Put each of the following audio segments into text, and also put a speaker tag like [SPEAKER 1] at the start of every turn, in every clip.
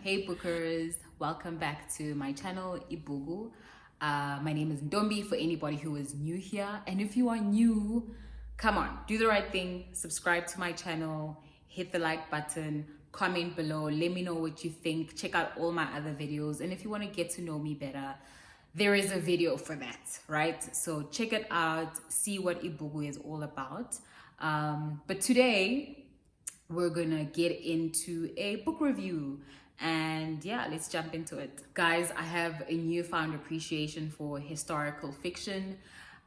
[SPEAKER 1] Hey bookers, welcome back to my channel IBHUKU. My name is Ntombi for anybody who is new here, and if you are new, come on, do the right thing, subscribe to my channel, hit the like button, comment below, let me know what you think, check out all my other videos, and if you want to get to know me better, there is a video for that, right? So check it out, see what IBHUKU is all about. But today we're gonna get into a book review, and yeah, let's jump into it. Guys, I have a newfound appreciation for historical fiction,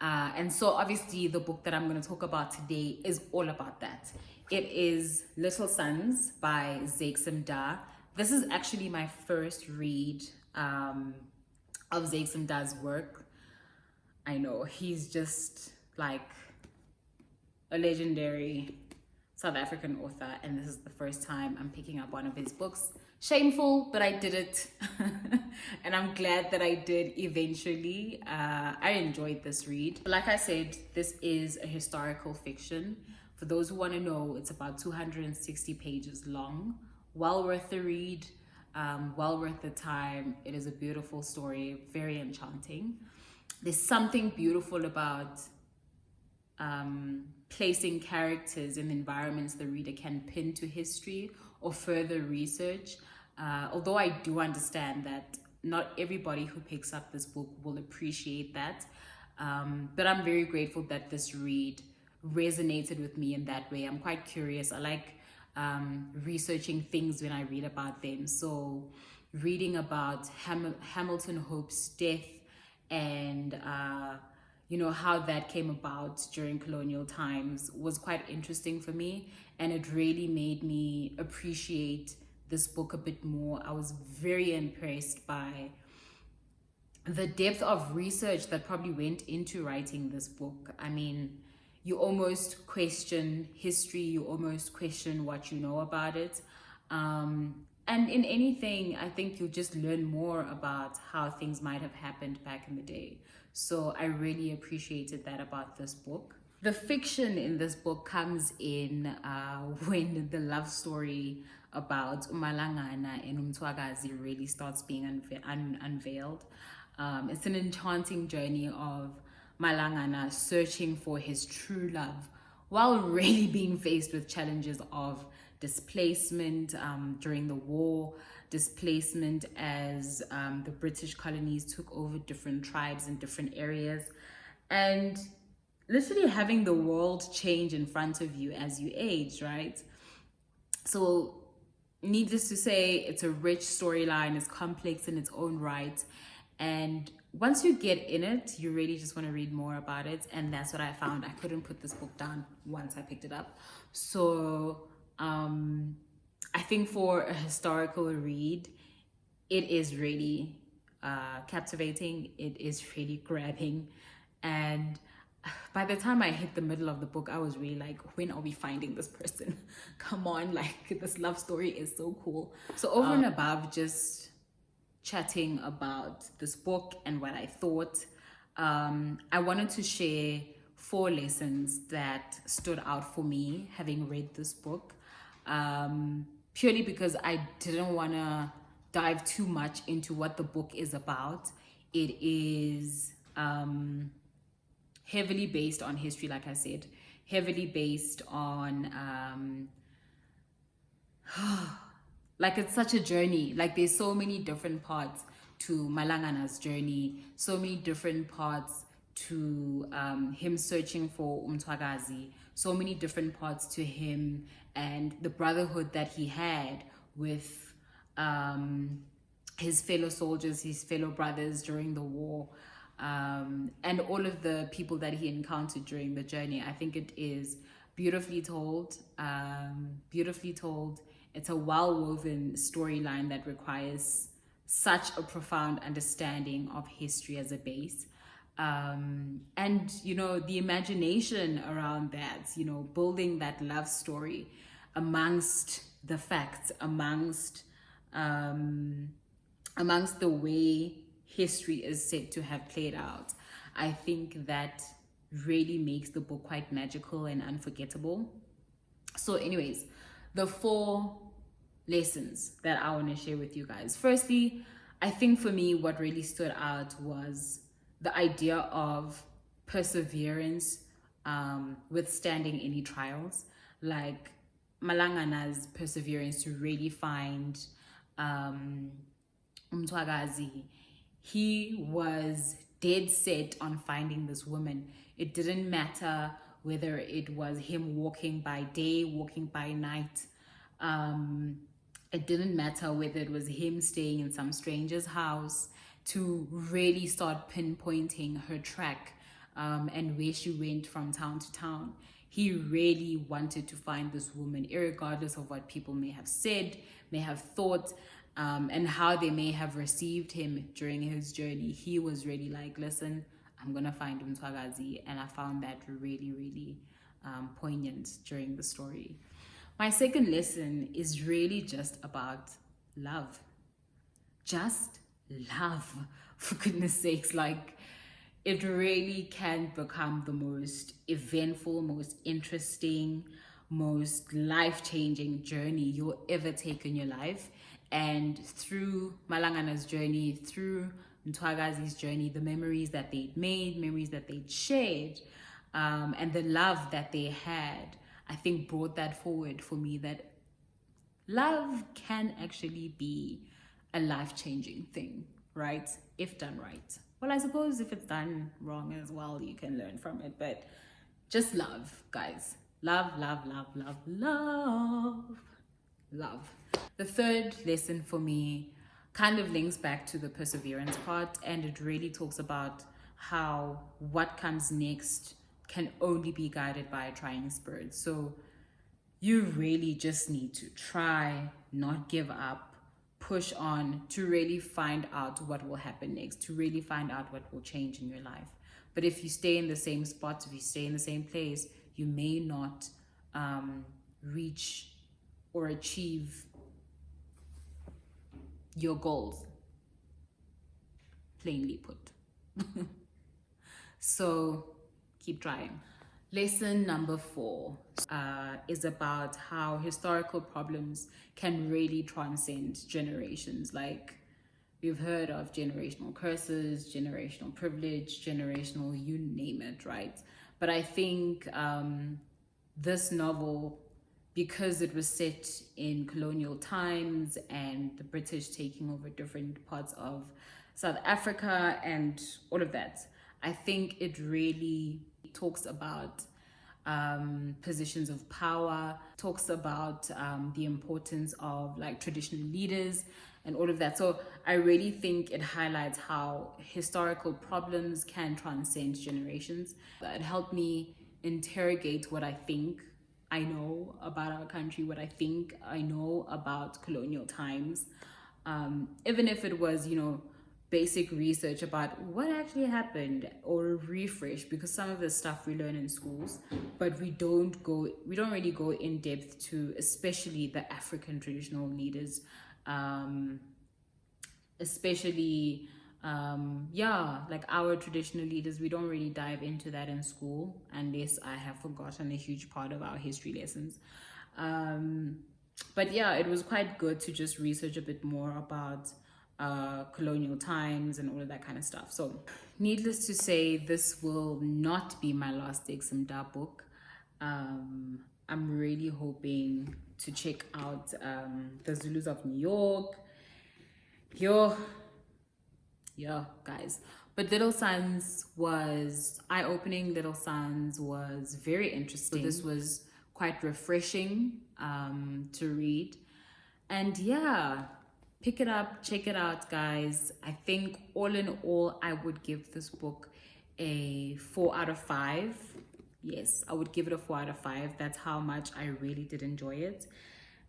[SPEAKER 1] and so obviously the book that I'm going to talk about today is all about that. It is Little Sons by Zakes. This is actually my first read of Zakes' work. I know, he's just like a legendary South African author, and this is the first time I'm picking up one of his books. Shameful, but I did it. And I'm glad that I did eventually. I enjoyed this read. Like I said, this is a historical fiction. For those who want to know, it's about 260 pages long. Well worth the read, well worth the time. It is a beautiful story, very enchanting. There's something beautiful about placing characters in environments the reader can pin to history or further research. Although I do understand that not everybody who picks up this book will appreciate that. But I'm very grateful that this read resonated with me in that way. I'm quite curious. I like researching things when I read about them. So reading about Hamilton Hope's death and you know, how that came about during colonial times was quite interesting for me, and it really made me appreciate this book a bit more. I was very impressed by the depth of research that probably went into writing this book. I mean, you almost question history, you almost question what you know about it. And in anything, I think you'll just learn more about how things might have happened back in the day. So I really appreciated that about this book. The fiction in this book comes in when the love story about uMalangana and uMthwakazi really starts being unveiled. It's an enchanting journey of Malangana searching for his true love while really being faced with challenges of displacement during the war, displacement as the British colonies took over different tribes in different areas, and literally having the world change in front of you as you age, right? So needless to say, it's a rich storyline, it's complex in its own right, and once you get in it, you really just want to read more about it, and that's what I found. I couldn't put this book down once I picked it up. So I think for a historical read, it is really captivating, it is really grabbing, and by the time I hit the middle of the book, I was really like, when are we finding this person? Come on, like, this love story is so cool. So over and above just chatting about this book and what I thought, I wanted to share 4 lessons that stood out for me having read this book. Purely because I didn't want to dive too much into what the book is about. It is heavily based on history, like I said, heavily based on like, it's such a journey. Like, there's so many different parts to Malangana's journey, so many different parts to him searching for uMthwakazi, so many different parts to him and the brotherhood that he had with his fellow soldiers, his fellow brothers during the war, and all of the people that he encountered during the journey. I think it is beautifully told, It's a well-woven storyline that requires such a profound understanding of history as a base. And, you know, the imagination around that, you know, building that love story amongst the facts, amongst the way history is said to have played out. I think that really makes the book quite magical and unforgettable. So anyways, the 4 lessons that I want to share with you guys. Firstly, I think for me, what really stood out was the idea of perseverance, withstanding any trials. Like Malangana's perseverance to really find Umtwagazi. He was dead set on finding this woman. It didn't matter whether it was him walking by day, walking by night. It didn't matter whether it was him staying in some stranger's house, to really start pinpointing her track and where she went from town to town. He really wanted to find this woman, irregardless of what people may have said, may have thought, and how they may have received him during his journey. He was really like, listen, I'm gonna find Umtwagazi, and I found that really, really poignant during the story. My second lesson is really just about love. Just love, for goodness sakes. Like, it really can become the most eventful, most interesting, most life-changing journey you'll ever take in your life. And through Malangana's journey, through Mtwagazi's journey, the memories that they'd made, memories that they'd shared, and the love that they had, I think brought that forward for me, that love can actually be a life-changing thing, right? If done right. Well, I suppose if it's done wrong as well, you can learn from it, but just love, guys. Love, love, love, love, love, love. The third lesson for me kind of links back to the perseverance part, and it really talks about how what comes next can only be guided by a trying spirit. So you really just need to try, not give up, push on, to really find out what will happen next, to really find out what will change in your life. But if you stay in the same spot, if you stay in the same place, you may not reach or achieve your goals, plainly put. So keep trying. Lesson number 4 is about how historical problems can really transcend generations. Like, we've heard of generational curses, generational privilege, generational, you name it, right? But I think this novel, because it was set in colonial times and the British taking over different parts of South Africa and all of that, I think it really talks about positions of power, talks about the importance of like traditional leaders and all of that. So I really think it highlights how historical problems can transcend generations. It helped me interrogate what I think I know about our country, what I think I know about colonial times, even if it was, basic research about what actually happened, or a refresh, because some of the stuff we learn in schools, but we don't really go in depth to, especially the African traditional leaders, especially like our traditional leaders. We don't really dive into that in school, unless I have forgotten a huge part of our history lessons. But yeah, it was quite good to just research a bit more about colonial times and all of that kind of stuff. So needless to say, this will not be my last Eximda book. I'm really hoping to check out the Zulus of New York. Yeah, guys. But Little Sons was eye-opening. Little Sons was very interesting. So this was quite refreshing to read. And yeah, pick it up, check it out, guys. I think all in all, I would give this book a 4 out of 5. Yes, I would give it a 4 out of 5. That's how much I really did enjoy it.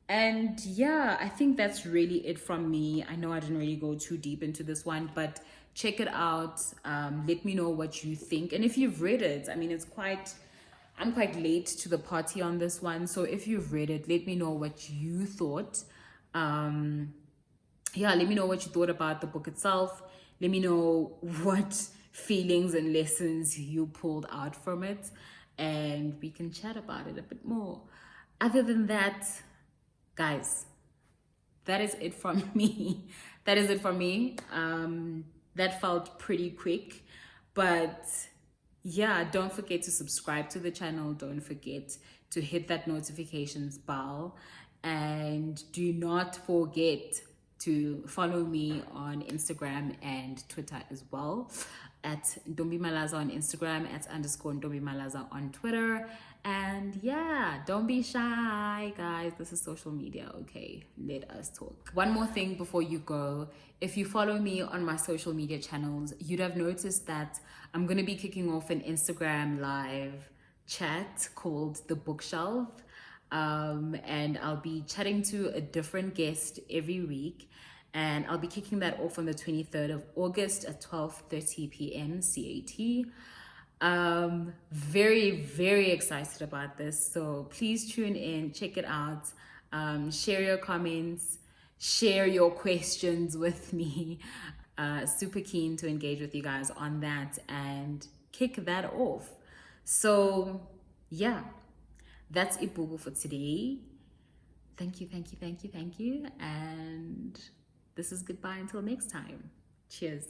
[SPEAKER 1] And yeah, I think that's really it from me. I know I didn't really go too deep into this one, but check it out. Let me know what you think. And if you've read it, I mean, I'm quite late to the party on this one. So if you've read it, let me know what you thought. Yeah, let me know what you thought about the book itself. Let me know what feelings and lessons you pulled out from it, and we can chat about it a bit more. Other than that, guys, that is it from me. That is it from me. That felt pretty quick, but yeah, don't forget to subscribe to the channel. Don't forget to hit that notifications bell, and do not forget to follow me on Instagram and Twitter as well, at Ntombi Malaza on Instagram, at _Ntombi Malaza on Twitter. And yeah, don't be shy, guys. This is social media, okay? Let us talk. One more thing before you go. If you follow me on my social media channels, you'd have noticed that I'm going to be kicking off an Instagram live chat called The Bookshelf. And I'll be chatting to a different guest every week. And I'll be kicking that off on the 23rd of August at 12:30 p.m. CAT. Very, very excited about this. So please tune in, check it out. Share your comments, share your questions with me. Super keen to engage with you guys on that and kick that off. So yeah, that's IBHUKU for today. Thank you, thank you, thank you, thank you. And this is goodbye until next time. Cheers.